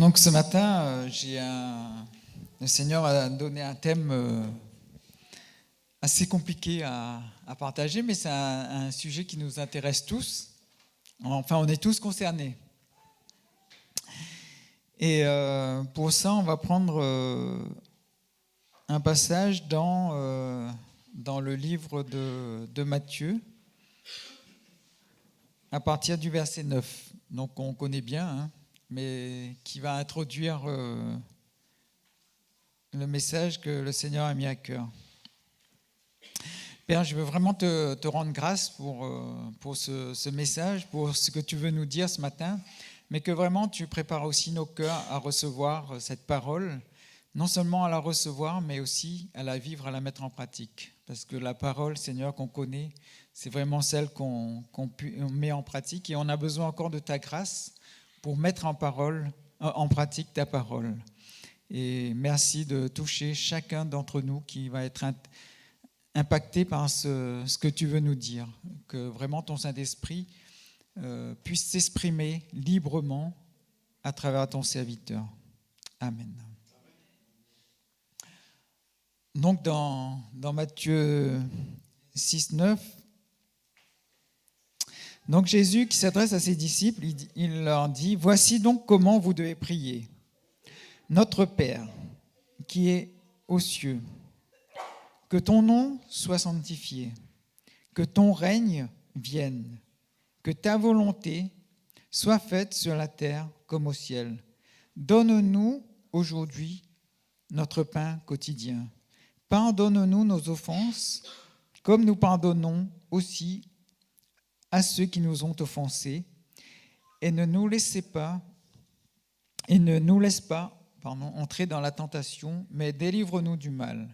Donc ce matin, le Seigneur a donné un thème assez compliqué à partager, mais c'est un sujet qui nous intéresse tous. Enfin, on est tous concernés. Et pour ça, on va prendre un passage dans le livre de Matthieu, à partir du verset 9. Donc on connaît bien, hein, mais qui va introduire le message que le Seigneur a mis à cœur. Père, je veux vraiment te rendre grâce pour ce message, pour ce que tu veux nous dire ce matin, mais que vraiment tu prépares aussi nos cœurs à recevoir cette parole, non seulement à la recevoir, mais aussi à la vivre, à la mettre en pratique. Parce que la parole, Seigneur, qu'on connaît, c'est vraiment celle qu'on met en pratique, et on a besoin encore de ta grâce pour mettre en pratique ta parole. Et merci de toucher chacun d'entre nous qui va être impacté par ce que tu veux nous dire, que vraiment ton Saint-Esprit puisse s'exprimer librement à travers ton serviteur. Amen. Donc dans Matthieu 6, 9, donc Jésus qui s'adresse à ses disciples, il leur dit « Voici donc comment vous devez prier. Notre Père, qui est aux cieux, que ton nom soit sanctifié, que ton règne vienne, que ta volonté soit faite sur la terre comme au ciel. Donne-nous aujourd'hui notre pain quotidien. Pardonne-nous nos offenses, comme nous pardonnons aussi à ceux qui nous ont offensés, et ne nous laisse pas entrer dans la tentation, mais délivre-nous du mal.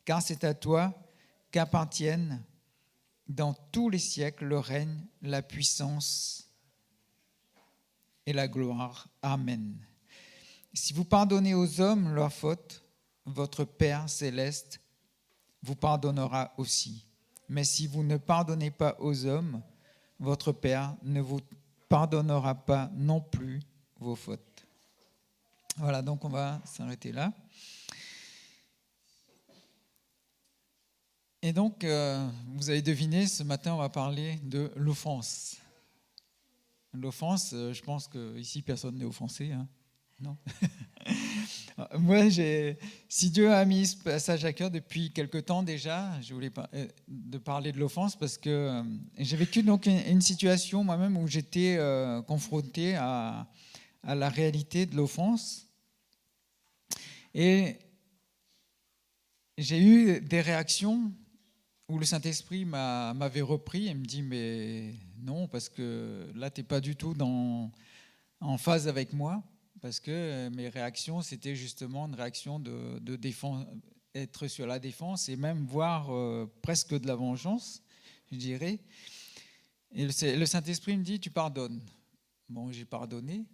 Car c'est à toi qu'appartiennent dans tous les siècles le règne, la puissance et la gloire. Amen. Si vous pardonnez aux hommes leurs fautes, votre Père céleste vous pardonnera aussi. Mais si vous ne pardonnez pas aux hommes, votre Père ne vous pardonnera pas non plus vos fautes. Voilà, donc on va s'arrêter là. Et donc, vous avez deviné, ce matin, on va parler de l'offense. L'offense, je pense qu'ici, personne n'est offensé. Hein, non. Moi, si Dieu a mis ce passage à cœur depuis quelque temps déjà, je voulais de parler de l'offense parce que j'ai vécu donc une situation moi-même où j'étais confronté à la réalité de l'offense. Et j'ai eu des réactions où le Saint-Esprit m'avait repris et me dit « mais non, parce que là, tu n'es pas du tout en phase avec moi ». Parce que mes réactions, c'était justement une réaction de défense, être sur la défense et même voir presque de la vengeance, je dirais. Et le Saint-Esprit me dit « tu pardonnes ». Bon, j'ai pardonné,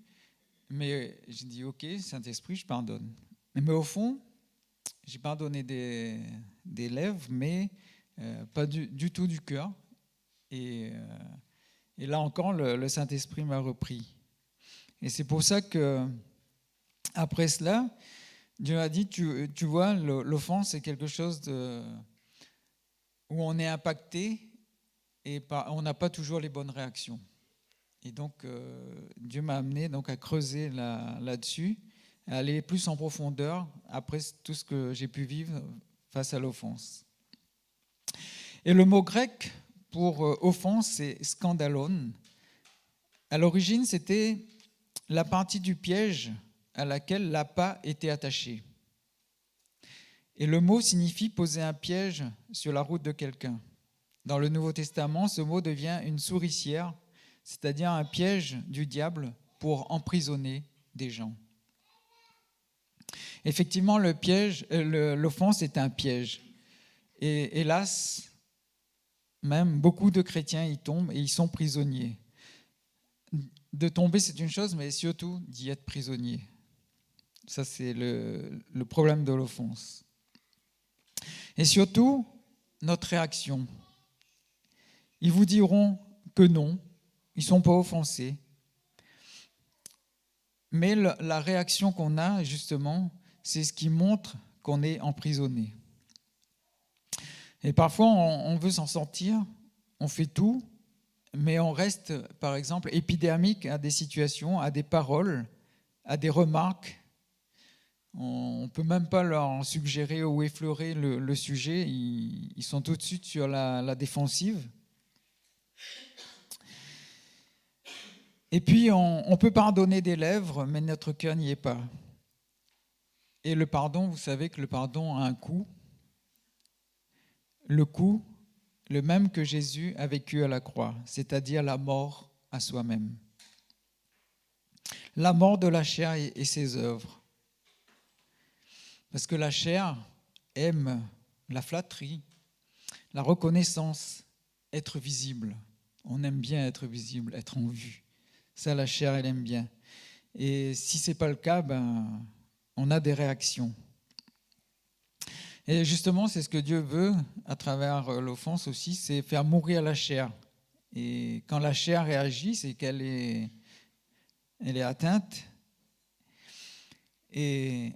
mais j'ai dit « ok, Saint-Esprit, je pardonne ». Mais au fond, j'ai pardonné des lèvres, mais pas du tout du cœur. Et là encore, le Saint-Esprit m'a repris. Et c'est pour ça que, après cela, Dieu a dit, tu vois, l'offense, c'est quelque chose où on est impacté et on n'a pas toujours les bonnes réactions. Et donc, Dieu m'a amené donc, à creuser là-dessus, à aller plus en profondeur après tout ce que j'ai pu vivre face à l'offense. Et le mot grec pour offense, c'est scandalon. À l'origine, c'était la partie du piège à laquelle l'appât était attaché. Et le mot signifie poser un piège sur la route de quelqu'un. Dans le Nouveau Testament, ce mot devient une souricière, c'est-à-dire un piège du diable pour emprisonner des gens. Effectivement, l'offense est un piège. Et hélas, même beaucoup de chrétiens y tombent et ils sont prisonniers. De tomber, c'est une chose, mais surtout d'y être prisonnier. Ça, c'est le problème de l'offense. Et surtout, notre réaction. Ils vous diront que non, ils ne sont pas offensés. Mais la réaction qu'on a, justement, c'est ce qui montre qu'on est emprisonné. Et parfois, on veut s'en sortir, on fait tout, mais on reste, par exemple, épidermique à des situations, à des paroles, à des remarques. On ne peut même pas leur suggérer ou effleurer le sujet. Ils sont tout de suite sur la défensive. Et puis, on peut pardonner des lèvres, mais notre cœur n'y est pas. Et le pardon, vous savez que le pardon a un coût. Le coût, le même que Jésus a vécu à la croix, c'est-à-dire la mort à soi-même. La mort de la chair et ses œuvres. Parce que la chair aime la flatterie, la reconnaissance, être visible. On aime bien être visible, être en vue. Ça, la chair, elle aime bien. Et si ce n'est pas le cas, on a des réactions. Et justement, c'est ce que Dieu veut à travers l'offense aussi, c'est faire mourir la chair. Et quand la chair réagit, c'est qu'elle est atteinte. Et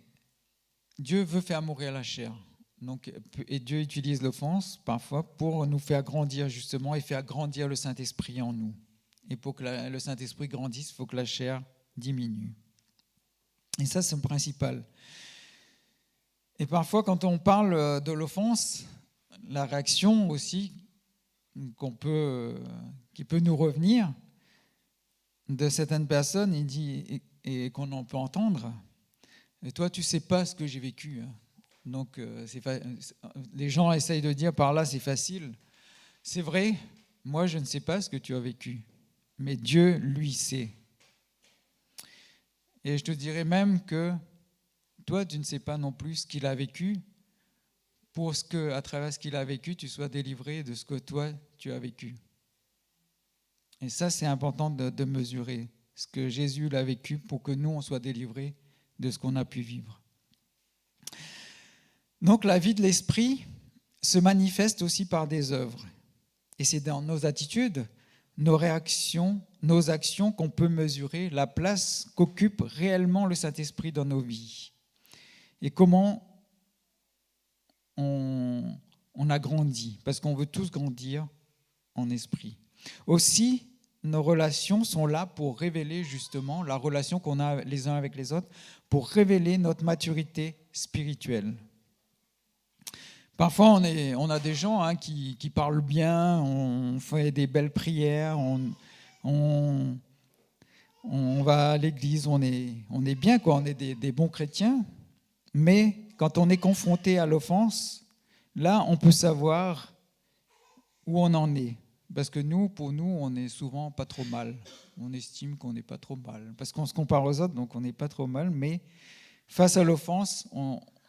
Dieu veut faire mourir la chair. Donc, et Dieu utilise l'offense parfois pour nous faire grandir justement et faire grandir le Saint-Esprit en nous. Et pour que le Saint-Esprit grandisse, il faut que la chair diminue. Et ça, c'est le principal. Et parfois, quand on parle de l'offense, la réaction aussi qui peut nous revenir de certaines personnes, il dit, et qu'on en peut entendre, et toi, tu ne sais pas ce que j'ai vécu. Donc, les gens essayent de dire par là, c'est facile. C'est vrai, moi, je ne sais pas ce que tu as vécu, mais Dieu, lui, sait. Et je te dirais même que toi, tu ne sais pas non plus ce qu'il a vécu, pour que, à travers ce qu'il a vécu, tu sois délivré de ce que toi, tu as vécu. Et ça, c'est important de mesurer ce que Jésus l'a vécu pour que nous, on soit délivrés de ce qu'on a pu vivre. Donc, la vie de l'esprit se manifeste aussi par des œuvres. Et c'est dans nos attitudes, nos réactions, nos actions qu'on peut mesurer la place qu'occupe réellement le Saint-Esprit dans nos vies. Et comment on a grandi, parce qu'on veut tous grandir en esprit. Aussi, nos relations sont là pour révéler justement la relation qu'on a les uns avec les autres, pour révéler notre maturité spirituelle. Parfois, on a des gens qui parlent bien, on fait des belles prières, on va à l'église, on est bien, quoi, on est des bons chrétiens, mais quand on est confronté à l'offense, là, on peut savoir où on en est. Parce que pour nous, on n'est souvent pas trop mal. On estime qu'on n'est pas trop mal. Parce qu'on se compare aux autres, donc on n'est pas trop mal. Mais face à l'offense,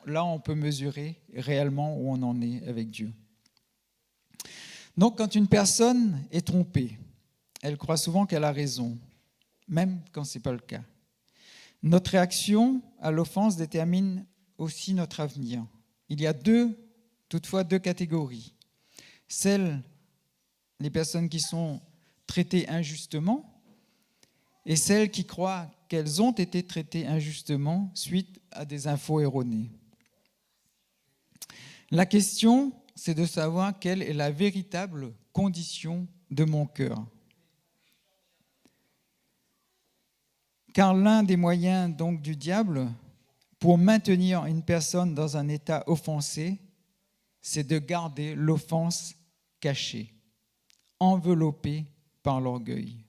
là, on peut mesurer réellement où on en est avec Dieu. Donc, quand une personne est trompée, elle croit souvent qu'elle a raison, même quand ce n'est pas le cas. Notre réaction à l'offense détermine aussi notre avenir. Il y a toutefois deux catégories. Les personnes qui sont traitées injustement et celles qui croient qu'elles ont été traitées injustement suite à des infos erronées. La question, c'est de savoir quelle est la véritable condition de mon cœur. Car l'un des moyens donc du diable pour maintenir une personne dans un état offensé, c'est de garder l'offense cachée, enveloppée par l'orgueil.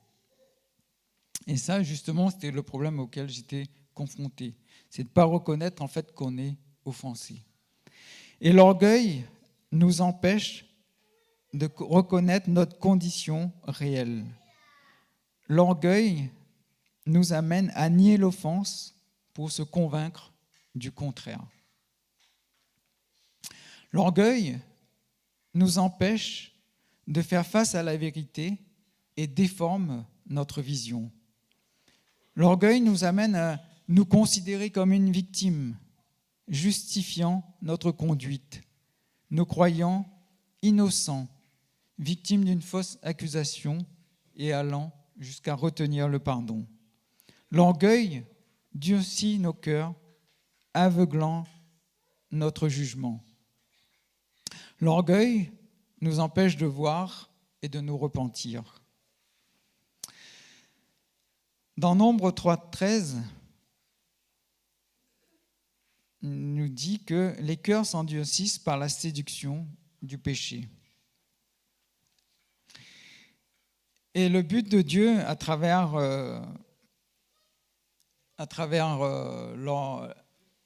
Et ça, justement, c'était le problème auquel j'étais confronté. C'est de ne pas reconnaître en fait qu'on est offensé. Et l'orgueil nous empêche de reconnaître notre condition réelle. L'orgueil nous amène à nier l'offense pour se convaincre du contraire. L'orgueil nous empêche de faire face à la vérité et déforme notre vision. L'orgueil nous amène à nous considérer comme une victime, justifiant notre conduite, nous croyant innocents, victimes d'une fausse accusation et allant jusqu'à retenir le pardon. L'orgueil durcit nos cœurs, aveuglant notre jugement. L'orgueil nous empêche de voir et de nous repentir. Dans Nombre 3,13, nous dit que les cœurs s'endurcissent par la séduction du péché. Et le but de Dieu à travers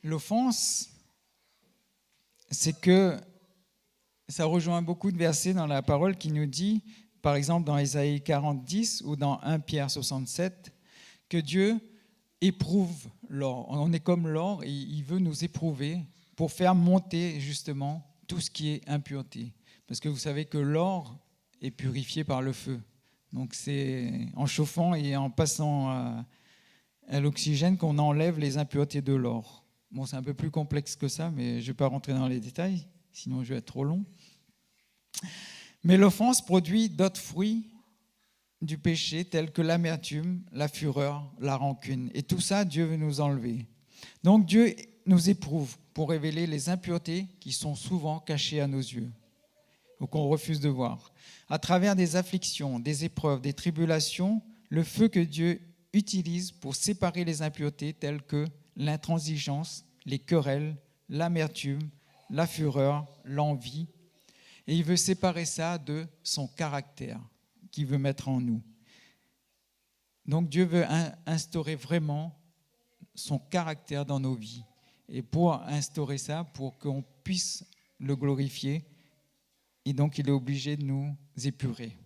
l'offense, c'est que ça rejoint beaucoup de versets dans la parole qui nous dit, par exemple dans Ésaïe 40:10 ou dans 1 Pierre 67, que Dieu éprouve l'or. On est comme l'or et il veut nous éprouver pour faire monter justement tout ce qui est impureté. Parce que vous savez que l'or est purifié par le feu. Donc c'est en chauffant et en passant à l'oxygène qu'on enlève les impuretés de l'or. Bon, c'est un peu plus complexe que ça, mais je ne vais pas rentrer dans les détails, sinon je vais être trop long. Mais l'offense produit d'autres fruits du péché tels que l'amertume, la fureur, la rancune. Et tout ça, Dieu veut nous enlever. Donc Dieu nous éprouve pour révéler les impuretés qui sont souvent cachées à nos yeux ou qu'on refuse de voir. À travers des afflictions, des épreuves, des tribulations, le feu que Dieu utilise pour séparer les impuretés telles que l'intransigeance, les querelles, l'amertume, la fureur, l'envie. Et il veut séparer ça de son caractère qu'il veut mettre en nous. Donc Dieu veut instaurer vraiment son caractère dans nos vies. Et pour instaurer ça, pour qu'on puisse le glorifier, et donc il est obligé de nous épurer.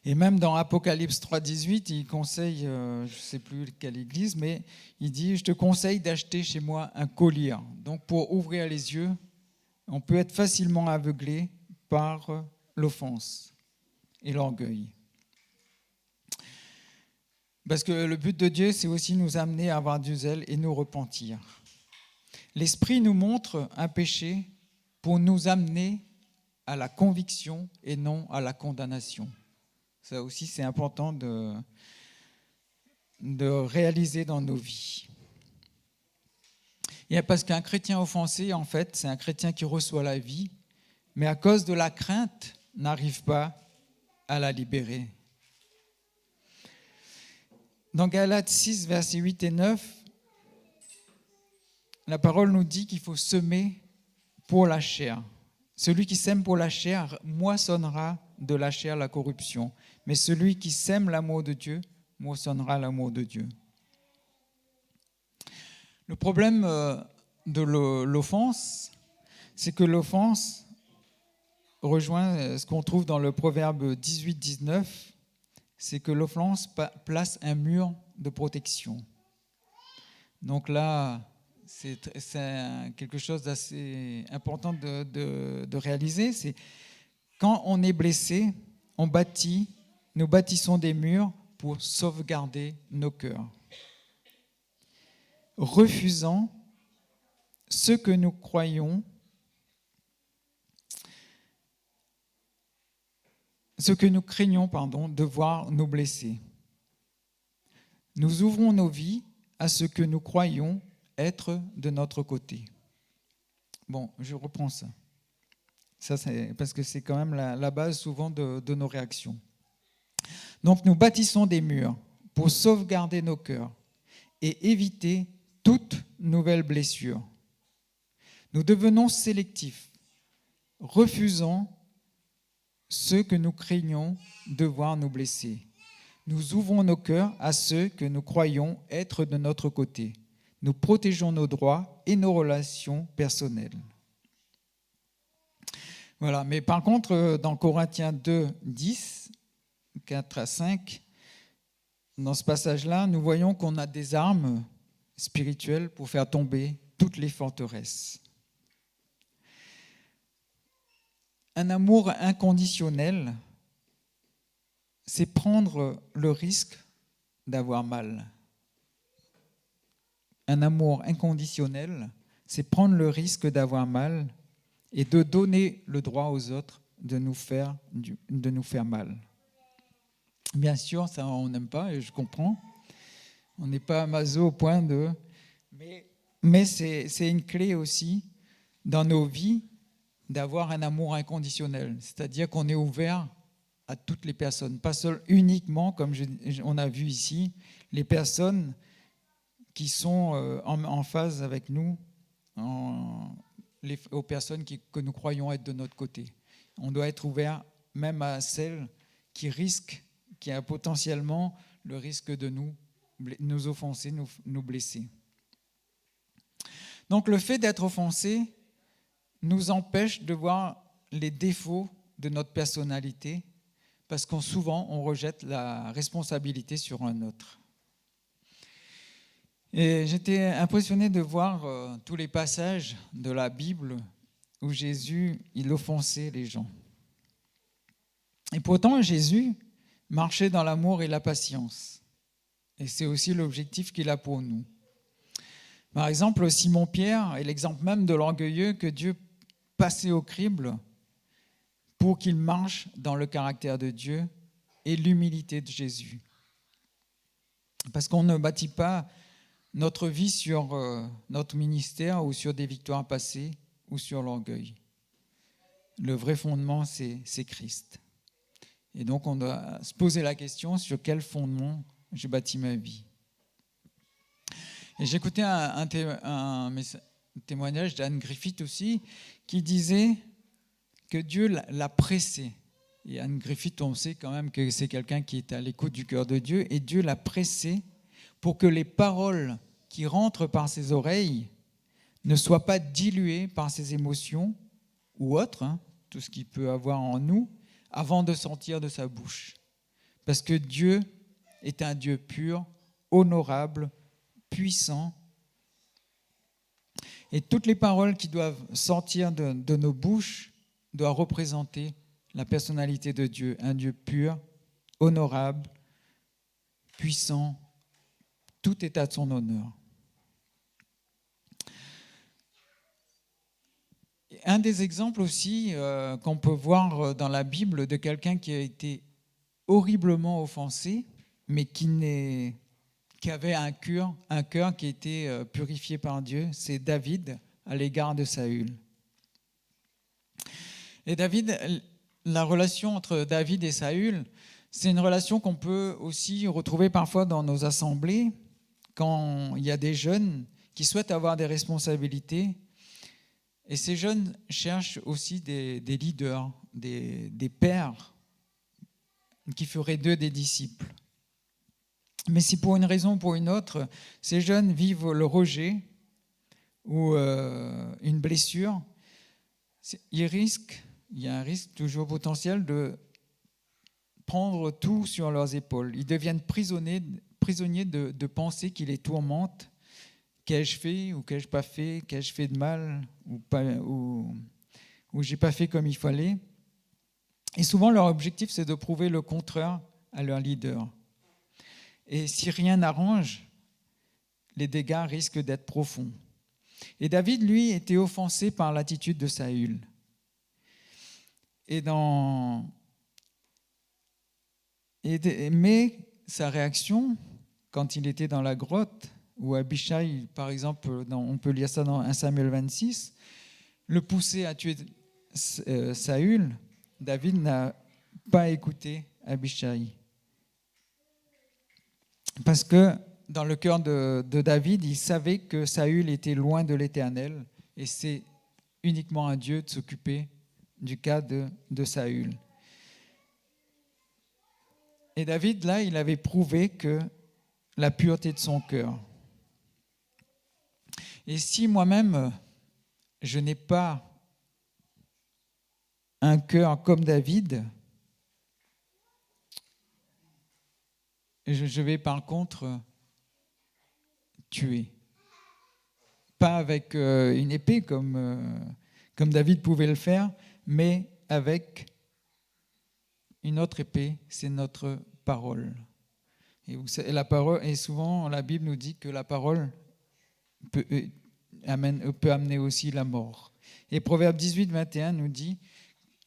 Et même dans Apocalypse 3,18, il conseille, je ne sais plus quelle église, mais il dit « Je te conseille d'acheter chez moi un collier ». Donc pour ouvrir les yeux, on peut être facilement aveuglé par l'offense et l'orgueil. Parce que le but de Dieu, c'est aussi nous amener à avoir du zèle et nous repentir. L'Esprit nous montre un péché pour nous amener à la conviction et non à la condamnation. Ça aussi, c'est important de réaliser dans nos vies. Et parce qu'un chrétien offensé, en fait, c'est un chrétien qui reçoit la vie, mais à cause de la crainte, n'arrive pas à la libérer. Dans Galates 6, versets 8 et 9, la parole nous dit qu'il faut semer pour la chair. Celui qui sème pour la chair moissonnera de la chair la corruption, mais celui qui sème l'amour de Dieu moissonnera l'amour de Dieu. Le problème de l'offense, c'est que l'offense rejoint ce qu'on trouve dans le Proverbe 18-19, c'est que l'offense place un mur de protection. Donc là, c'est quelque chose d'assez important de réaliser. C'est quand on est blessé, nous bâtissons des murs pour sauvegarder nos cœurs, refusant ce que nous croyons, ce que nous craignons, de voir nous blesser. Nous ouvrons nos vies à ce que nous croyons être de notre côté. Bon, je reprends ça. Ça, c'est parce que c'est quand même la base souvent de nos réactions. Donc, nous bâtissons des murs pour sauvegarder nos cœurs et éviter toute nouvelle blessure. Nous devenons sélectifs, refusant ceux que nous craignons de voir nous blesser. Nous ouvrons nos cœurs à ceux que nous croyons être de notre côté. Nous protégeons nos droits et nos relations personnelles. Voilà, mais par contre, dans Corinthiens 2, 10, 4 à 5, dans ce passage-là, nous voyons qu'on a des armes spirituelles pour faire tomber toutes les forteresses. Un amour inconditionnel, c'est prendre le risque d'avoir mal. Un amour inconditionnel, c'est prendre le risque d'avoir mal et de donner le droit aux autres de nous faire mal. Bien sûr, ça on n'aime pas et je comprends. On n'est pas maso au point de... Mais c'est une clé aussi dans nos vies d'avoir un amour inconditionnel. C'est-à-dire qu'on est ouvert à toutes les personnes, pas uniquement, comme on a vu ici, les personnes qui sont en phase avec nous, aux personnes que nous croyons être de notre côté. On doit être ouvert même à celles qui a potentiellement le risque de nous offenser, nous blesser. Donc le fait d'être offensé nous empêche de voir les défauts de notre personnalité, parce qu'on souvent on rejette la responsabilité sur un autre. Et j'étais impressionné de voir tous les passages de la Bible où Jésus, il offensait les gens. Et pourtant, Jésus marchait dans l'amour et la patience. Et c'est aussi l'objectif qu'il a pour nous. Par exemple, Simon-Pierre est l'exemple même de l'orgueilleux que Dieu passait au crible pour qu'il marche dans le caractère de Dieu et l'humilité de Jésus. Parce qu'on ne bâtit pas notre vie sur notre ministère ou sur des victoires passées ou sur l'orgueil. Le vrai fondement, c'est Christ. Et donc, on doit se poser la question sur quel fondement je bâtis ma vie. Et j'écoutais un témoignage d'Anne Griffith aussi, qui disait que Dieu l'a pressée. Et Anne Griffith, on sait quand même que c'est quelqu'un qui est à l'écoute du cœur de Dieu, et Dieu l'a pressée pour que les paroles qui rentrent par ses oreilles ne soient pas diluées par ses émotions ou autres, tout ce qu'il peut avoir en nous, avant de sortir de sa bouche. Parce que Dieu est un Dieu pur, honorable, puissant. Et toutes les paroles qui doivent sortir de nos bouches doivent représenter la personnalité de Dieu, un Dieu pur, honorable, puissant. Tout est à son honneur. Un des exemples aussi qu'on peut voir dans la Bible de quelqu'un qui a été horriblement offensé, mais qui avait un cœur qui était purifié par Dieu, c'est David à l'égard de Saül. Et la relation entre David et Saül, c'est une relation qu'on peut aussi retrouver parfois dans nos assemblées, quand il y a des jeunes qui souhaitent avoir des responsabilités. Et ces jeunes cherchent aussi des leaders, des pères qui feraient d'eux des disciples. Mais si pour une raison ou pour une autre, ces jeunes vivent le rejet ou une blessure, il y a un risque toujours potentiel de prendre tout sur leurs épaules. Ils deviennent prisonniers de penser qui les tourmentent. Qu'ai-je fait ou qu'ai-je pas fait? Qu'ai-je fait de mal ou j'ai pas fait comme il fallait? Et souvent, leur objectif, c'est de prouver le contraire à leur leader. Et si rien n'arrange, les dégâts risquent d'être profonds. Et David, lui, était offensé par l'attitude de Saül. Mais sa réaction, quand il était dans la grotte, où Abishai, par exemple, on peut lire ça dans 1 Samuel 26, le poussait à tuer Saül, David n'a pas écouté Abishai. Parce que dans le cœur de David, il savait que Saül était loin de l'Éternel, et c'est uniquement à Dieu de s'occuper du cas de Saül. Et David, là, il avait prouvé que la pureté de son cœur. Et si moi-même, je n'ai pas un cœur comme David, je vais par contre tuer. Pas avec une épée comme David pouvait le faire, mais avec une autre épée, c'est notre parole. Et souvent, la Bible nous dit que la parole peut amener aussi la mort. Et Proverbe 18, 21 nous dit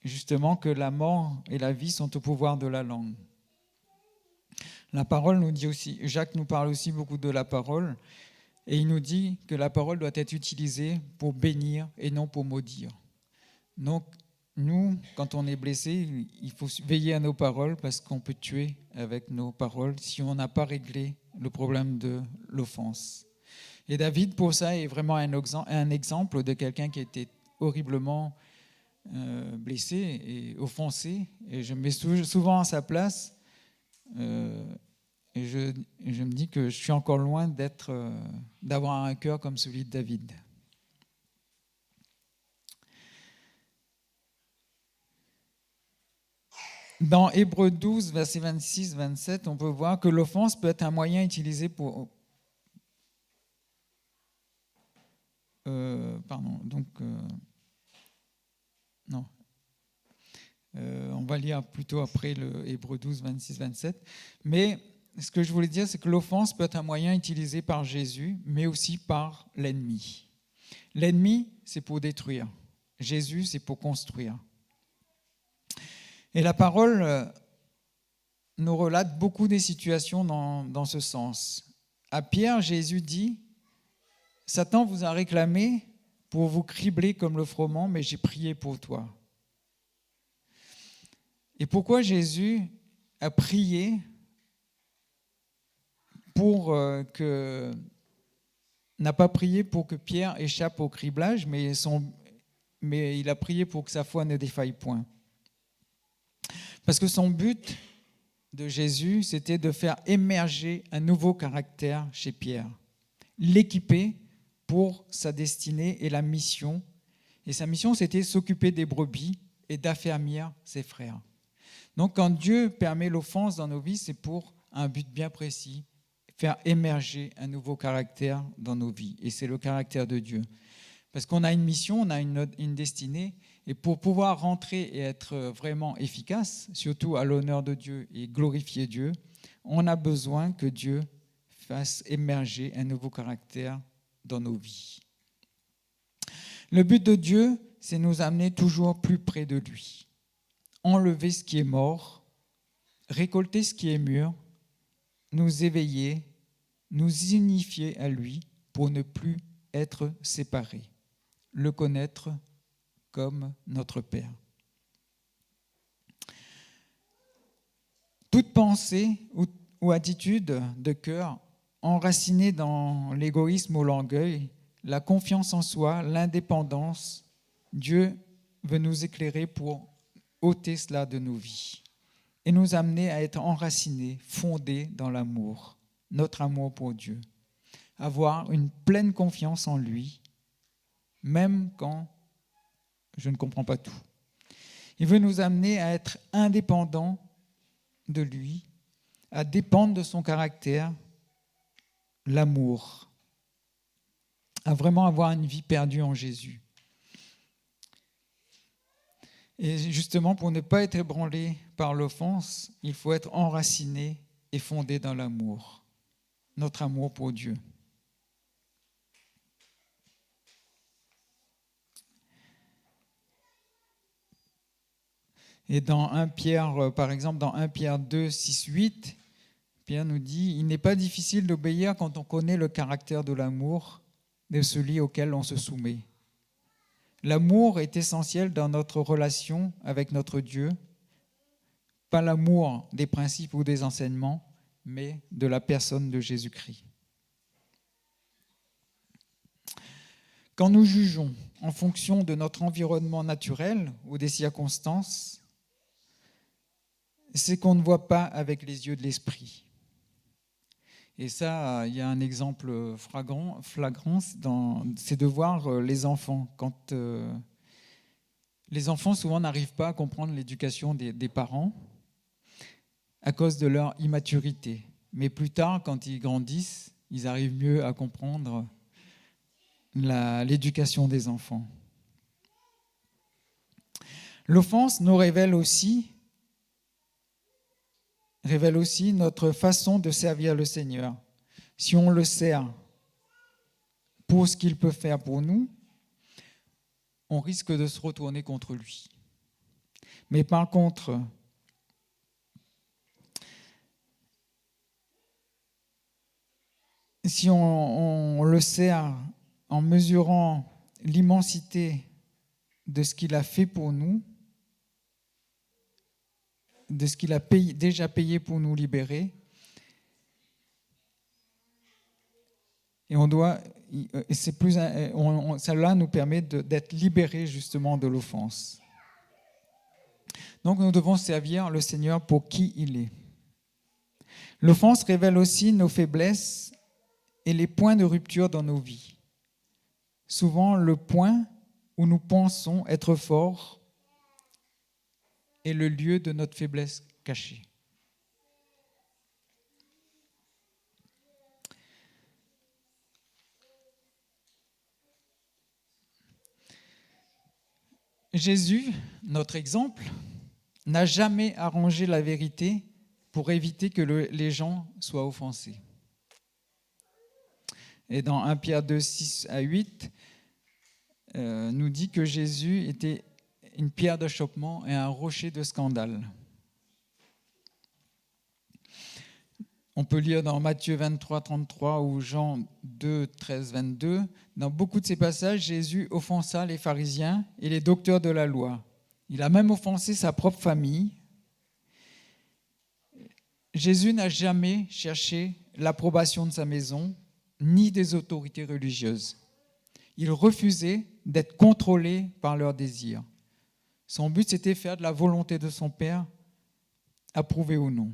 justement que la mort et la vie sont au pouvoir de la langue. La parole nous dit aussi, Jacques nous parle aussi beaucoup de la parole, et il nous dit que la parole doit être utilisée pour bénir et non pour maudire. Donc, nous, quand on est blessé, il faut veiller à nos paroles parce qu'on peut tuer avec nos paroles si on n'a pas réglé le problème de l'offense. Et David, pour ça, est vraiment un exemple de quelqu'un qui était horriblement blessé et offensé. Et je me mets souvent à sa place et je me dis que je suis encore loin d'avoir un cœur comme celui de David. Dans Hébreux 12, versets 26-27, on peut voir que l'offense peut être un moyen utilisé pour... Non. On va lire plutôt après le Hébreux 12, 26-27. Mais ce que je voulais dire, c'est que l'offense peut être un moyen utilisé par Jésus, mais aussi par l'ennemi. L'ennemi, c'est pour détruire. Jésus, c'est pour construire. Et la parole nous relate beaucoup des situations dans ce sens. À Pierre, Jésus dit, « Satan vous a réclamé pour vous cribler comme le froment, mais j'ai prié pour toi. » Et pourquoi Jésus a prié n'a pas prié pour que Pierre échappe au criblage, mais il a prié pour que sa foi ne défaille point. Parce que son but de Jésus, c'était de faire émerger un nouveau caractère chez Pierre, l'équiper pour sa destinée et la mission. Et sa mission, c'était s'occuper des brebis et d'affermir ses frères. Donc, quand Dieu permet l'offense dans nos vies, c'est pour un but bien précis, faire émerger un nouveau caractère dans nos vies. Et c'est le caractère de Dieu. Parce qu'on a une mission, on a une destinée, et pour pouvoir rentrer et être vraiment efficace, surtout à l'honneur de Dieu et glorifier Dieu, on a besoin que Dieu fasse émerger un nouveau caractère dans nos vies. Le but de Dieu, c'est nous amener toujours plus près de lui. Enlever ce qui est mort, récolter ce qui est mûr, nous éveiller, nous unifier à lui pour ne plus être séparés, le connaître comme notre Père. Toute pensée ou attitude de cœur enracinée dans l'égoïsme ou l'orgueil, la confiance en soi, l'indépendance, Dieu veut nous éclairer pour ôter cela de nos vies et nous amener à être enracinés, fondés dans l'amour, notre amour pour Dieu. Avoir une pleine confiance en lui, même quand je ne comprends pas tout. Il veut nous amener à être indépendants de lui, à dépendre de son caractère, l'amour, à vraiment avoir une vie perdue en Jésus. Et justement, pour ne pas être ébranlé par l'offense, il faut être enraciné et fondé dans l'amour, notre amour pour Dieu. Et dans 1 Pierre, par exemple, dans 1 Pierre 2, 6, 8, Pierre nous dit « Il n'est pas difficile d'obéir quand on connaît le caractère de l'amour de celui auquel on se soumet. L'amour est essentiel dans notre relation avec notre Dieu, pas l'amour des principes ou des enseignements, mais de la personne de Jésus-Christ. » Quand nous jugeons en fonction de notre environnement naturel ou des circonstances, c'est qu'on ne voit pas avec les yeux de l'esprit. Et ça, il y a un exemple flagrant, c'est de voir les enfants. Quand les enfants, souvent, n'arrivent pas à comprendre l'éducation des parents à cause de leur immaturité. Mais plus tard, quand ils grandissent, ils arrivent mieux à comprendre l'éducation des enfants. L'offense nous révèle aussi notre façon de servir le Seigneur. Si on le sert pour ce qu'il peut faire pour nous, on risque de se retourner contre lui. Mais par contre, si on le sert en mesurant l'immensité de ce qu'il a fait pour nous, de ce qu'il a déjà payé pour nous libérer, et cela nous permet d'être libérés justement de l'offense. Donc nous devons servir le Seigneur pour qui il est. L'offense révèle aussi nos faiblesses et les points de rupture dans nos vies. Souvent, le point où nous pensons être forts est le lieu de notre faiblesse cachée. Jésus, notre exemple, n'a jamais arrangé la vérité pour éviter que les gens soient offensés. Et dans 1 Pierre 2, 6 à 8, nous dit que Jésus était une pierre d'achoppement et un rocher de scandale. On peut lire dans Matthieu 23, 33 ou Jean 2, 13, 22. Dans beaucoup de ces passages, Jésus offensa les pharisiens et les docteurs de la loi. Il a même offensé sa propre famille. Jésus n'a jamais cherché l'approbation de sa maison, ni des autorités religieuses. Il refusait d'être contrôlé par leurs désirs. Son but, c'était faire de la volonté de son Père, approuvé ou non.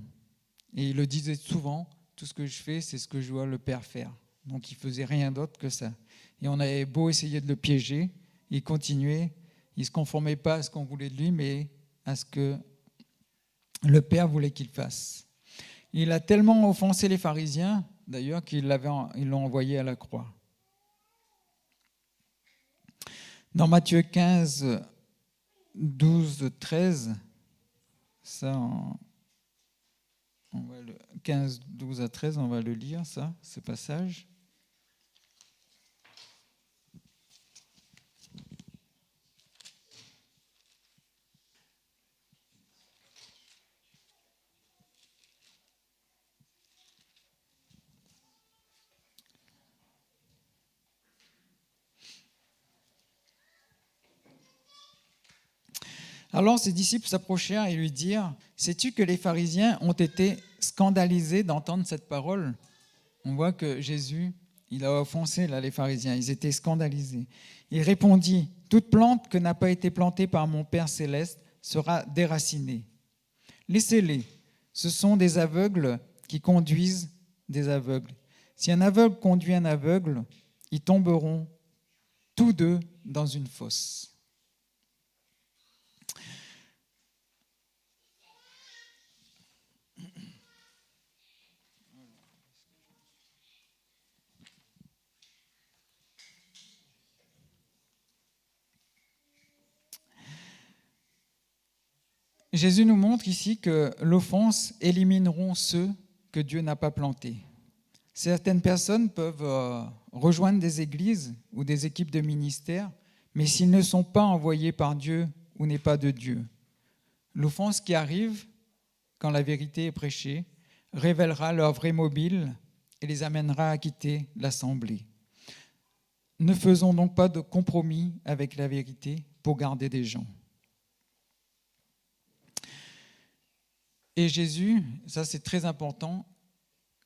Et il le disait souvent, tout ce que je fais, c'est ce que je vois le Père faire. Donc il ne faisait rien d'autre que ça. Et on avait beau essayer de le piéger, il continuait, il ne se conformait pas à ce qu'on voulait de lui, mais à ce que le Père voulait qu'il fasse. Il a tellement offensé les pharisiens, d'ailleurs, qu'ils l'ont envoyé à la croix. Dans Matthieu 15, 12, 13, ça, 15, 12 à 13, on va le lire, ça, ce passage. Alors ses disciples s'approchèrent et lui dirent : « Sais-tu que les pharisiens ont été scandalisés d'entendre cette parole ?» On voit que Jésus, il a offensé là, les pharisiens, ils étaient scandalisés. Il répondit : « Toute plante que n'a pas été plantée par mon Père céleste sera déracinée. Laissez-les, ce sont des aveugles qui conduisent des aveugles. Si un aveugle conduit un aveugle, ils tomberont tous deux dans une fosse. » Jésus nous montre ici que l'offense élimineront ceux que Dieu n'a pas plantés. Certaines personnes peuvent rejoindre des églises ou des équipes de ministère, mais s'ils ne sont pas envoyés par Dieu ou n'est pas de Dieu. L'offense qui arrive, quand la vérité est prêchée, révélera leur vrai mobile et les amènera à quitter l'assemblée. Ne faisons donc pas de compromis avec la vérité pour garder des gens. Et Jésus, ça c'est très important,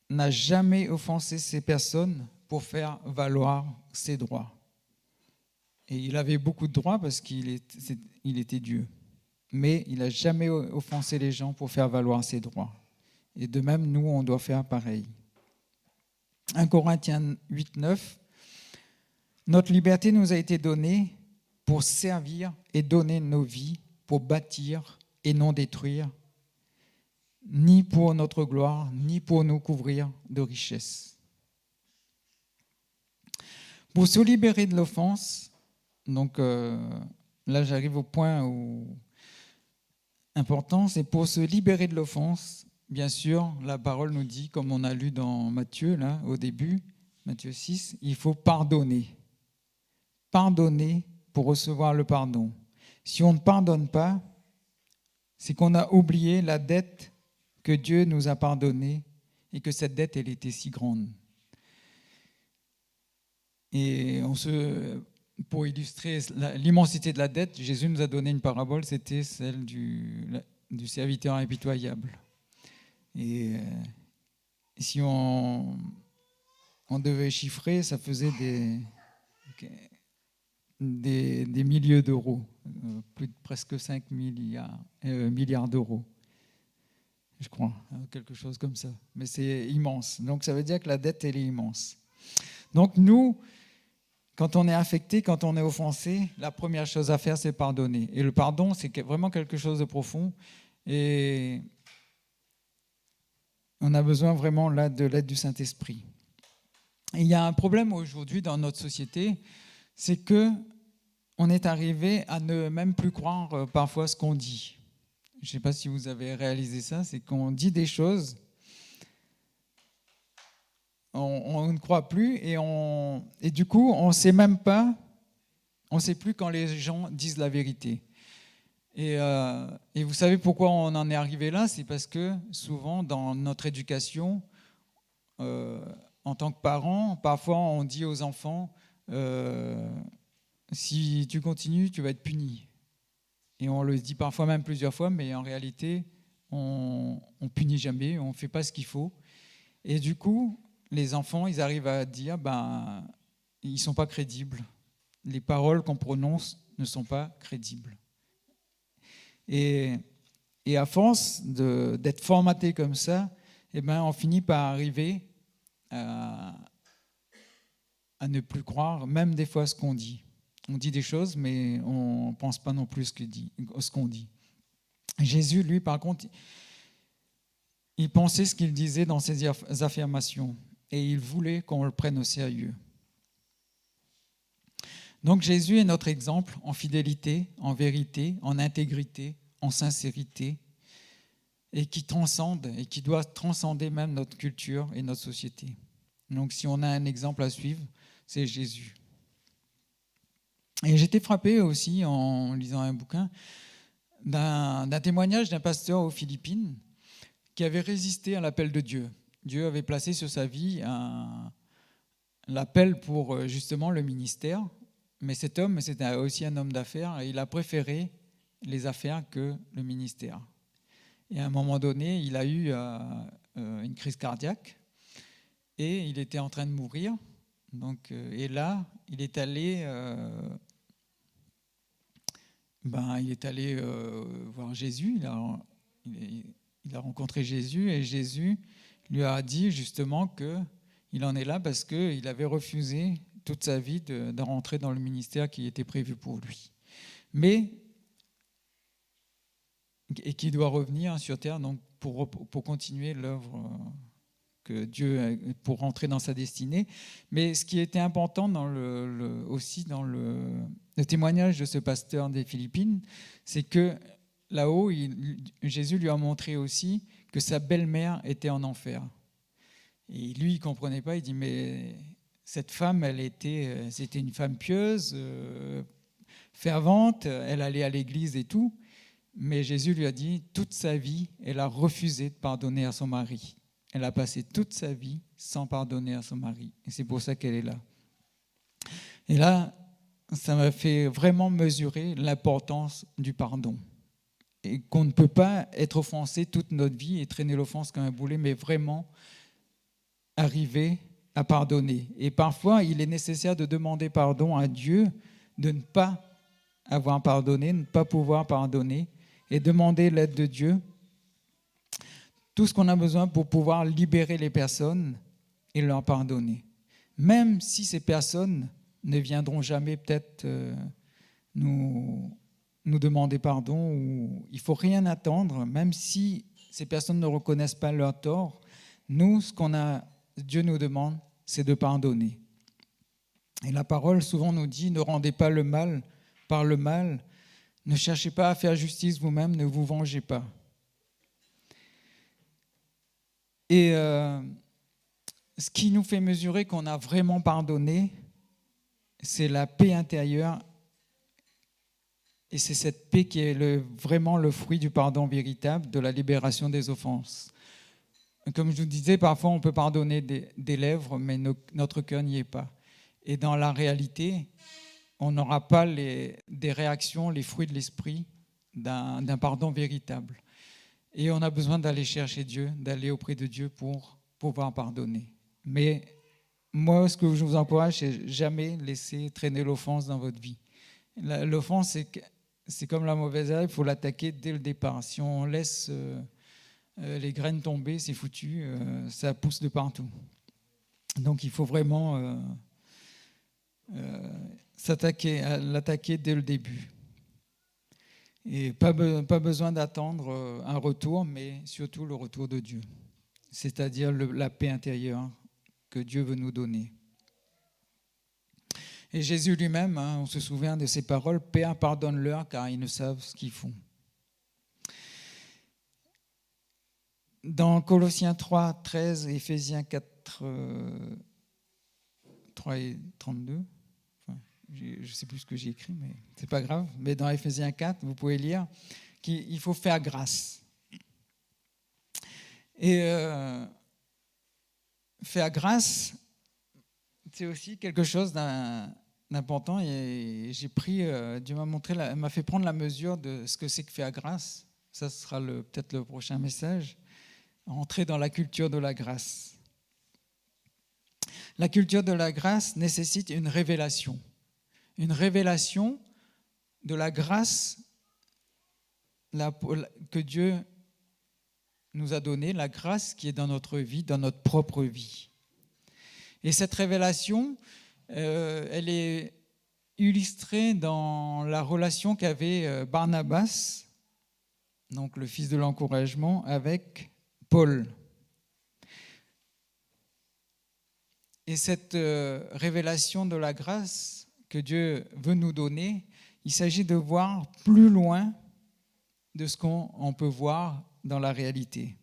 n'a jamais offensé ces personnes pour faire valoir ses droits. Et il avait beaucoup de droits parce qu'il était Dieu. Mais il n'a jamais offensé les gens pour faire valoir ses droits. Et de même, nous, on doit faire pareil. 1 Corinthiens 8, 9, notre liberté nous a été donnée pour servir et donner nos vies, pour bâtir et non détruire, ni pour notre gloire, ni pour nous couvrir de richesses. Pour se libérer de l'offense, donc là j'arrive au point important, c'est pour se libérer de l'offense, bien sûr, la parole nous dit, comme on a lu dans Matthieu, là, au début, Matthieu 6, il faut pardonner. Pardonner pour recevoir le pardon. Si on ne pardonne pas, c'est qu'on a oublié la dette que Dieu nous a pardonnée et que cette dette, elle était si grande. Et pour illustrer l'immensité de la dette, Jésus nous a donné une parabole, c'était celle du serviteur impitoyable. Et si on devait chiffrer, ça faisait des milliers d'euros, plus de presque 5 milliards d'euros, je crois, quelque chose comme ça. Mais c'est immense. Donc ça veut dire que la dette, elle est immense. Donc nous, quand on est affecté, quand on est offensé, la première chose à faire, c'est pardonner. Et le pardon, c'est vraiment quelque chose de profond. Et on a besoin vraiment là de l'aide du Saint-Esprit. Et il y a un problème aujourd'hui dans notre société, c'est qu'on est arrivé à ne même plus croire parfois ce qu'on dit. Je ne sais pas si vous avez réalisé ça, c'est qu'on dit des choses, on ne croit plus et du coup, on ne sait plus quand les gens disent la vérité. Et vous savez pourquoi on en est arrivé là? C'est parce que souvent, dans notre éducation, en tant que parents, parfois on dit aux enfants si tu continues, tu vas être puni. Et on le dit parfois même plusieurs fois, mais en réalité, on punit jamais, on ne fait pas ce qu'il faut. Et du coup, les enfants, ils arrivent à dire ils ne sont pas crédibles. Les paroles qu'on prononce ne sont pas crédibles. Et à force d'être formaté comme ça, on finit par arriver à ne plus croire, même des fois, ce qu'on dit. On dit des choses, mais on ne pense pas non plus ce qu'on dit. Jésus, lui, par contre, il pensait ce qu'il disait dans ses affirmations et il voulait qu'on le prenne au sérieux. Donc Jésus est notre exemple en fidélité, en vérité, en intégrité, en sincérité et qui transcende et qui doit transcender même notre culture et notre société. Donc si on a un exemple à suivre, c'est Jésus. Et j'étais frappé aussi en lisant un bouquin d'un témoignage d'un pasteur aux Philippines qui avait résisté à l'appel de Dieu. Dieu avait placé sur sa vie l'appel pour justement le ministère, mais cet homme, c'était aussi un homme d'affaires et il a préféré les affaires que le ministère. Et à un moment donné, il a eu une crise cardiaque et il était en train de mourir. Donc, et là, il est allé voir Jésus, il a rencontré Jésus et Jésus lui a dit justement qu'il en est là parce qu'il avait refusé toute sa vie de rentrer dans le ministère qui était prévu pour lui. Et qui doit revenir sur terre donc pour continuer l'œuvre que Dieu, pour rentrer dans sa destinée. Mais ce qui était important aussi dans le témoignage de ce pasteur des Philippines, c'est que là-haut, Jésus lui a montré aussi que sa belle-mère était en enfer. Et lui, il ne comprenait pas, il dit, mais cette femme, c'était une femme pieuse, fervente, elle allait à l'église et tout, mais Jésus lui a dit, toute sa vie, elle a refusé de pardonner à son mari. Elle a passé toute sa vie sans pardonner à son mari. Et c'est pour ça qu'elle est là. Et là, ça m'a fait vraiment mesurer l'importance du pardon. Et qu'on ne peut pas être offensé toute notre vie et traîner l'offense comme un boulet, mais vraiment arriver à pardonner. Et parfois, il est nécessaire de demander pardon à Dieu, de ne pas avoir pardonné, ne pas pouvoir pardonner, et demander l'aide de Dieu. Tout ce qu'on a besoin pour pouvoir libérer les personnes et leur pardonner. Même si ces personnes ne viendront jamais peut-être nous demander pardon, ou il ne faut rien attendre, même si ces personnes ne reconnaissent pas leur tort, nous, Dieu nous demande, c'est de pardonner. Et la parole souvent nous dit, ne rendez pas le mal par le mal, ne cherchez pas à faire justice vous-même, ne vous vengez pas. Et ce qui nous fait mesurer qu'on a vraiment pardonné, c'est la paix intérieure. Et c'est cette paix qui est vraiment le fruit du pardon véritable, de la libération des offenses. Comme je vous disais, parfois on peut pardonner des lèvres, mais notre cœur n'y est pas. Et dans la réalité, on n'aura pas des réactions, les fruits de l'esprit d'un pardon véritable. Et on a besoin d'aller chercher Dieu, d'aller auprès de Dieu pour pouvoir pardonner. Mais moi, ce que je vous encourage, c'est jamais laisser traîner l'offense dans votre vie. L'offense, c'est comme la mauvaise herbe, il faut l'attaquer dès le départ. Si on laisse les graines tomber, c'est foutu, ça pousse de partout. Donc il faut vraiment l'attaquer dès le début. Et pas besoin d'attendre un retour, mais surtout le retour de Dieu, c'est-à-dire la paix intérieure que Dieu veut nous donner. Et Jésus lui-même, on se souvient de ses paroles, « Père, pardonne-leur car ils ne savent ce qu'ils font ». Dans Colossiens 3, 13, Éphésiens 4, 3 et 32, je ne sais plus ce que j'ai écrit, mais ce n'est pas grave. Mais dans Éphésiens 4, vous pouvez lire qu'il faut faire grâce. Et faire grâce, c'est aussi quelque chose d'important. Et j'ai pris, Dieu m'a fait prendre la mesure de ce que c'est que faire grâce. Ça sera peut-être le prochain message. Entrer dans la culture de la grâce. La culture de la grâce nécessite une révélation de la grâce que Dieu nous a donnée, la grâce qui est dans notre vie, dans notre propre vie. Et cette révélation, elle est illustrée dans la relation qu'avait Barnabas, donc le fils de l'encouragement, avec Paul. Et cette révélation de la grâce que Dieu veut nous donner, il s'agit de voir plus loin de ce qu'on peut voir dans la réalité.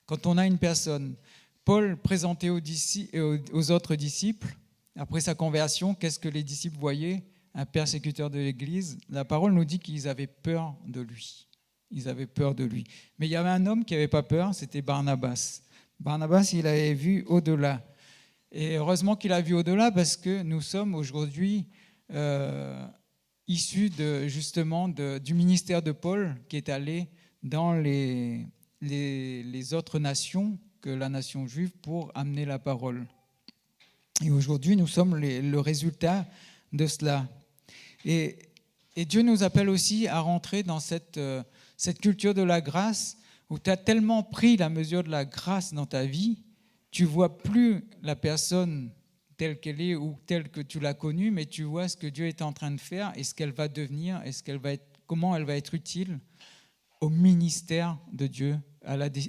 Quand on a une personne, Paul présentait aux autres disciples, après sa conversion, qu'est-ce que les disciples voyaient? Un persécuteur de l'Église. La parole nous dit qu'ils avaient peur de lui. Ils avaient peur de lui. Mais il y avait un homme qui n'avait pas peur, c'était Barnabas. Barnabas, il avait vu au-delà. Et heureusement qu'il a vu au-delà parce que nous sommes aujourd'hui issus justement du ministère de Paul qui est allé dans les autres nations que la nation juive pour amener la parole. Et aujourd'hui, nous sommes le résultat de cela. Et Dieu nous appelle aussi à rentrer dans cette culture de la grâce où tu as tellement pris la mesure de la grâce dans ta vie, tu ne vois plus la personne telle qu'elle est ou telle que tu l'as connue, mais tu vois ce que Dieu est en train de faire et ce qu'elle va devenir et comment elle va être utile au ministère de Dieu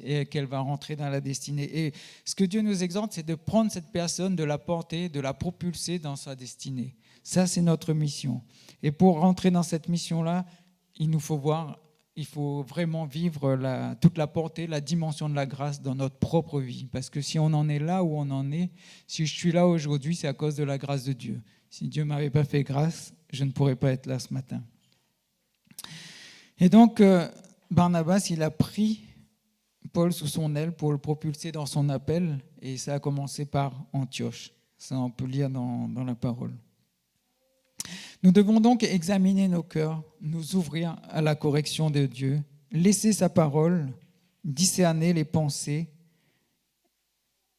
et qu'elle va rentrer dans la destinée. Et ce que Dieu nous exhorte, c'est de prendre cette personne, de la porter, de la propulser dans sa destinée. Ça, c'est notre mission. Et pour rentrer dans cette mission-là, il faut vraiment vivre toute la portée, la dimension de la grâce dans notre propre vie. Parce que si on en est là où on en est, si je suis là aujourd'hui, c'est à cause de la grâce de Dieu. Si Dieu ne m'avait pas fait grâce, je ne pourrais pas être là ce matin. Et donc, Barnabas, il a pris Paul sous son aile pour le propulser dans son appel. Et ça a commencé par Antioche. Ça, on peut lire dans la parole. Nous devons donc examiner nos cœurs, nous ouvrir à la correction de Dieu, laisser sa parole, discerner les pensées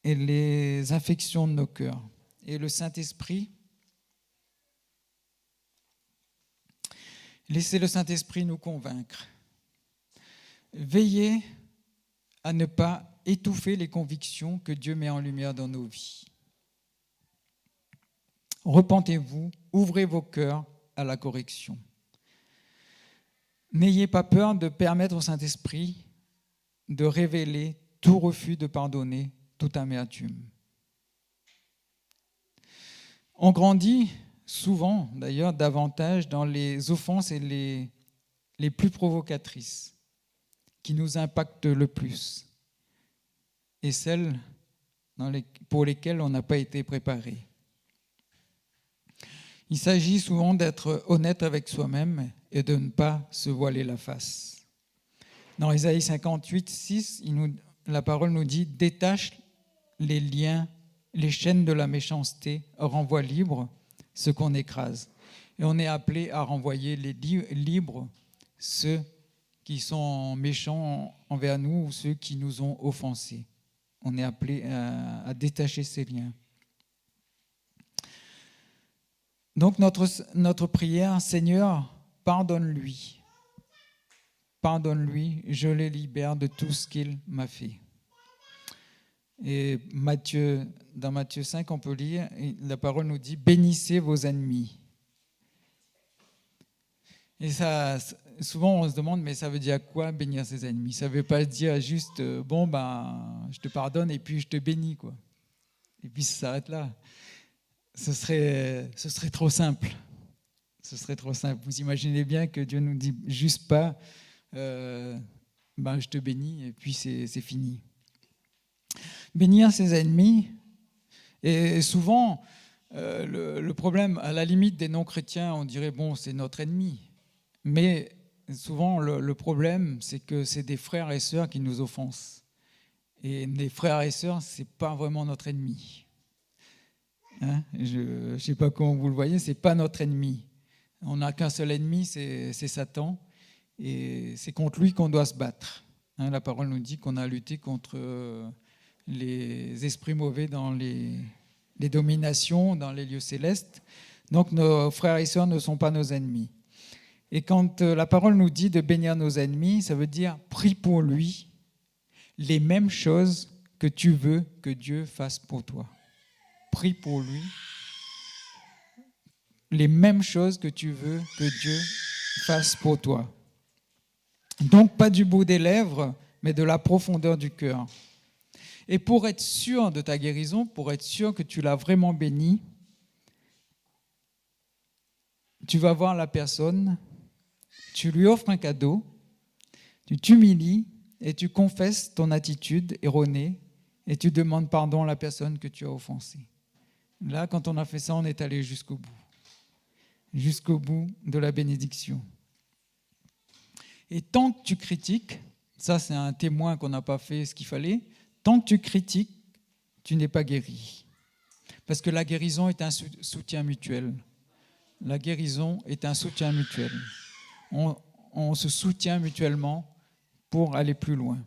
et les affections de nos cœurs. Et le Saint-Esprit, laisser le Saint-Esprit nous convaincre. Veillez à ne pas étouffer les convictions que Dieu met en lumière dans nos vies. Repentez-vous, ouvrez vos cœurs à la correction. N'ayez pas peur de permettre au Saint-Esprit de révéler tout refus de pardonner, toute amertume. On grandit souvent, d'ailleurs, davantage dans les offenses et les plus provocatrices qui nous impactent le plus et celles pour lesquelles on n'a pas été préparé. Il s'agit souvent d'être honnête avec soi-même et de ne pas se voiler la face. Dans Ésaïe 58, 6, la parole nous dit « Détache les liens les chaînes de la méchanceté, renvoie libre ce qu'on écrase. Et on est appelé à renvoyer libres ceux qui sont méchants envers nous ou ceux qui nous ont offensés. On est appelé à détacher ces liens. Donc notre prière, Seigneur, pardonne-lui. Pardonne-lui, je le libère de tout ce qu'il m'a fait. Et dans Matthieu 5, on peut lire, la parole nous dit, bénissez vos ennemis. Et ça, souvent on se demande, mais ça veut dire quoi bénir ses ennemis? Ça ne veut pas dire juste, je te pardonne et puis je te bénis, quoi. Et puis ça s'arrête là. Ce serait trop simple. Ce serait trop simple. Vous imaginez bien que Dieu ne nous dit juste pas, je te bénis et puis c'est fini. Bénir ses ennemis, et souvent, le problème, à la limite des non-chrétiens, on dirait, c'est notre ennemi. Mais souvent, le problème, c'est que c'est des frères et sœurs qui nous offensent. Et les frères et sœurs, ce n'est pas vraiment notre ennemi. Hein? Je ne sais pas comment vous le voyez, ce n'est pas notre ennemi. On n'a qu'un seul ennemi, c'est Satan. Et c'est contre lui qu'on doit se battre. Hein, la parole nous dit qu'on a lutté contre les esprits mauvais dans les dominations, dans les lieux célestes. Donc nos frères et sœurs ne sont pas nos ennemis. Et quand la parole nous dit de bénir nos ennemis, ça veut dire prie pour lui les mêmes choses que tu veux que Dieu fasse pour toi. Prie pour lui les mêmes choses que tu veux que Dieu fasse pour toi. Donc pas du bout des lèvres, mais de la profondeur du cœur. Et pour être sûr de ta guérison, pour être sûr que tu l'as vraiment béni, tu vas voir la personne, tu lui offres un cadeau, tu t'humilies et tu confesses ton attitude erronée et tu demandes pardon à la personne que tu as offensée. Là, quand on a fait ça, on est allé jusqu'au bout de la bénédiction. Et tant que tu critiques, ça c'est un témoin qu'on n'a pas fait ce qu'il fallait, tant que tu critiques, tu n'es pas guéri. Parce que la guérison est un soutien mutuel. La guérison est un soutien mutuel. On se soutient mutuellement pour aller plus loin.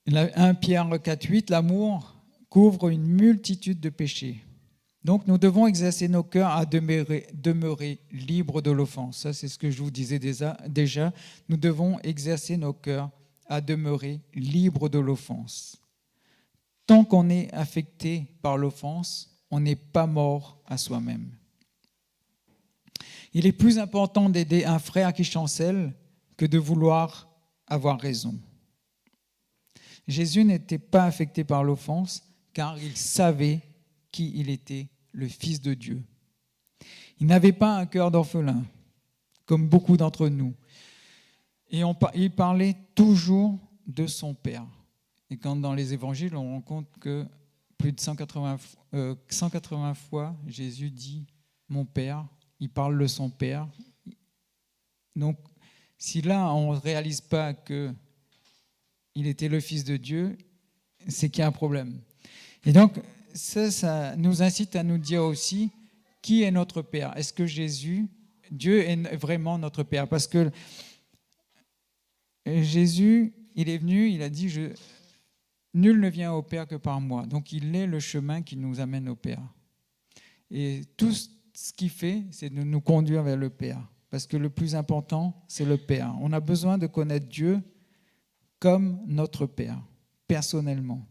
1 Pierre 4,8, l'amour couvre une multitude de péchés. Donc nous devons exercer nos cœurs à demeurer libres de l'offense. Ça, c'est ce que je vous disais déjà. Nous devons exercer nos cœurs à demeurer libres de l'offense. Tant qu'on est affecté par l'offense, on n'est pas mort à soi-même. Il est plus important d'aider un frère qui chancelle que de vouloir avoir raison. Jésus n'était pas affecté par l'offense car il savait qui il était, le Fils de Dieu. Il n'avait pas un cœur d'orphelin, comme beaucoup d'entre nous. Et il parlait toujours de son Père. Et quand dans les évangiles, on rend compte que plus de 180 fois, Jésus dit « mon Père », il parle de son Père. Donc, si là, on ne réalise pas qu'il était le Fils de Dieu, c'est qu'il y a un problème. Et donc, ça nous incite à nous dire aussi qui est notre Père. Est-ce que Dieu est vraiment notre Père? Parce que Jésus, il est venu, il a dit nul ne vient au Père que par moi. Donc il est le chemin qui nous amène au Père. Et tout ce qu'il fait, c'est de nous conduire vers le Père. Parce que le plus important, c'est le Père. On a besoin de connaître Dieu comme notre Père, personnellement.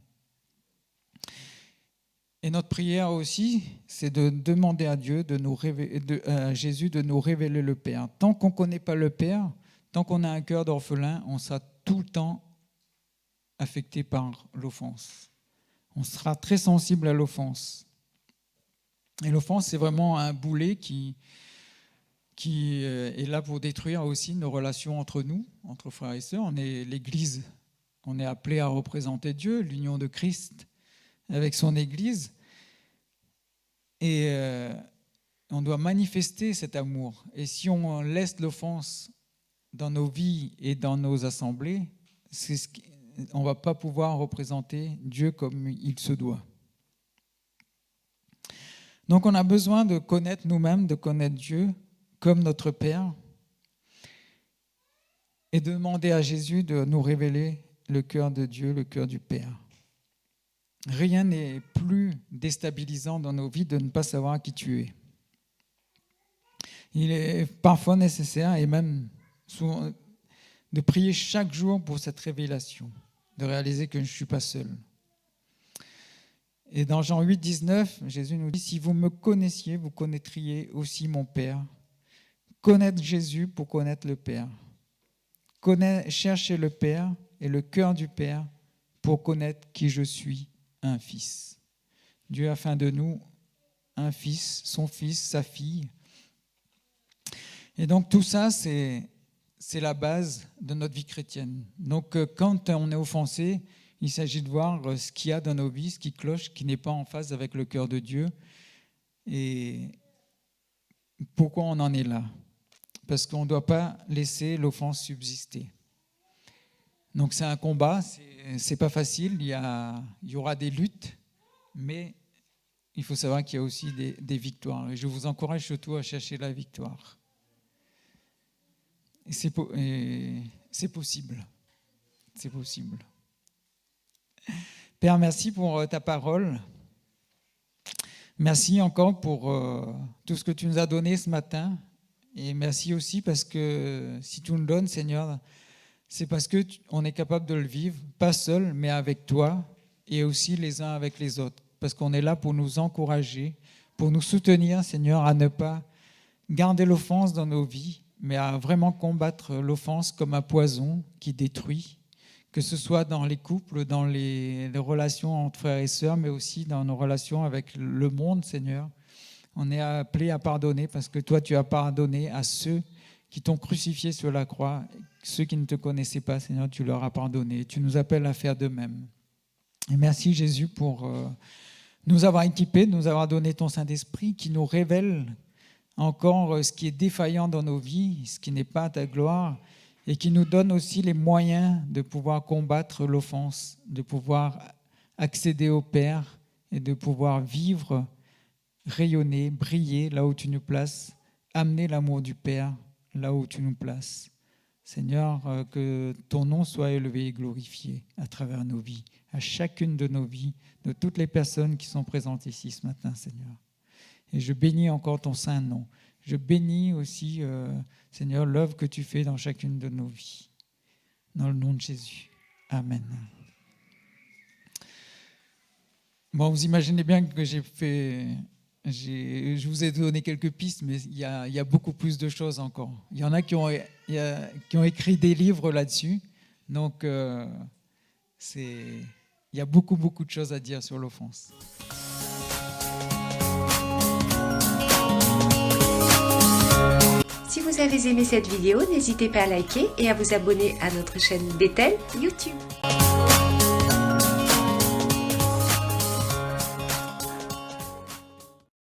Et notre prière aussi, c'est de demander à Dieu, à Jésus de nous révéler le Père. Tant qu'on ne connaît pas le Père, tant qu'on a un cœur d'orphelin, on sera tout le temps affecté par l'offense. On sera très sensible à l'offense. Et l'offense, c'est vraiment un boulet qui est là pour détruire aussi nos relations entre nous, entre frères et sœurs. On est l'Église, on est appelé à représenter Dieu, l'union de Christ avec son Église. Et on doit manifester cet amour. Et si on laisse l'offense dans nos vies et dans nos assemblées, on va pas pouvoir représenter Dieu comme il se doit. Donc on a besoin de connaître nous-mêmes, de connaître Dieu comme notre Père et de demander à Jésus de nous révéler le cœur de Dieu, le cœur du Père. Rien n'est plus déstabilisant dans nos vies de ne pas savoir qui tu es. Il est parfois nécessaire et même souvent de prier chaque jour pour cette révélation, de réaliser que je ne suis pas seul. Et dans Jean 8, 19, Jésus nous dit « Si vous me connaissiez, vous connaîtriez aussi mon Père. » Connaître Jésus pour connaître le Père. Chercher le Père et le cœur du Père pour connaître qui je suis, un fils. Dieu a fait de nous un fils, son fils, sa fille. Et donc tout ça, c'est la base de notre vie chrétienne. Donc quand on est offensé, il s'agit de voir ce qu'il y a dans nos vies, ce qui cloche, qui n'est pas en phase avec le cœur de Dieu. Et pourquoi on en est là? Parce qu'on ne doit pas laisser l'offense subsister. Donc c'est un combat, c'est pas facile, il y aura des luttes, mais il faut savoir qu'il y a aussi des victoires. Et je vous encourage surtout à chercher la victoire. Et c'est possible. C'est possible. Père, merci pour ta parole. Merci encore pour tout ce que tu nous as donné ce matin. Et merci aussi parce que si tu nous donnes, Seigneur, c'est parce qu'on est capable de le vivre, pas seul, mais avec toi et aussi les uns avec les autres. Parce qu'on est là pour nous encourager, pour nous soutenir, Seigneur, à ne pas garder l'offense dans nos vies, mais à vraiment combattre l'offense comme un poison qui détruit, que ce soit dans les couples, dans les relations entre frères et sœurs, mais aussi dans nos relations avec le monde, Seigneur. On est appelé à pardonner parce que toi, tu as pardonné à ceux qui t'ont crucifié sur la croix. Ceux qui ne te connaissaient pas, Seigneur, tu leur as pardonné. Tu nous appelles à faire de même. Et merci, Jésus, pour nous avoir équipés, de nous avoir donné ton Saint-Esprit qui nous révèle encore ce qui est défaillant dans nos vies, ce qui n'est pas à ta gloire, et qui nous donne aussi les moyens de pouvoir combattre l'offense, de pouvoir accéder au Père et de pouvoir vivre, rayonner, briller là où tu nous places, amener l'amour du Père là où tu nous places. Seigneur, que ton nom soit élevé et glorifié à travers nos vies, à chacune de nos vies, de toutes les personnes qui sont présentes ici ce matin, Seigneur. Et je bénis encore ton saint nom. Je bénis aussi, Seigneur, l'œuvre que tu fais dans chacune de nos vies. Dans le nom de Jésus. Amen. Bon, vous imaginez bien que je vous ai donné quelques pistes, mais il y a beaucoup plus de choses encore. Il y en a qui ont écrit des livres là-dessus. Donc, il y a beaucoup de choses à dire sur l'offense. Si vous avez aimé cette vidéo, n'hésitez pas à liker et à vous abonner à notre chaîne Bethel YouTube.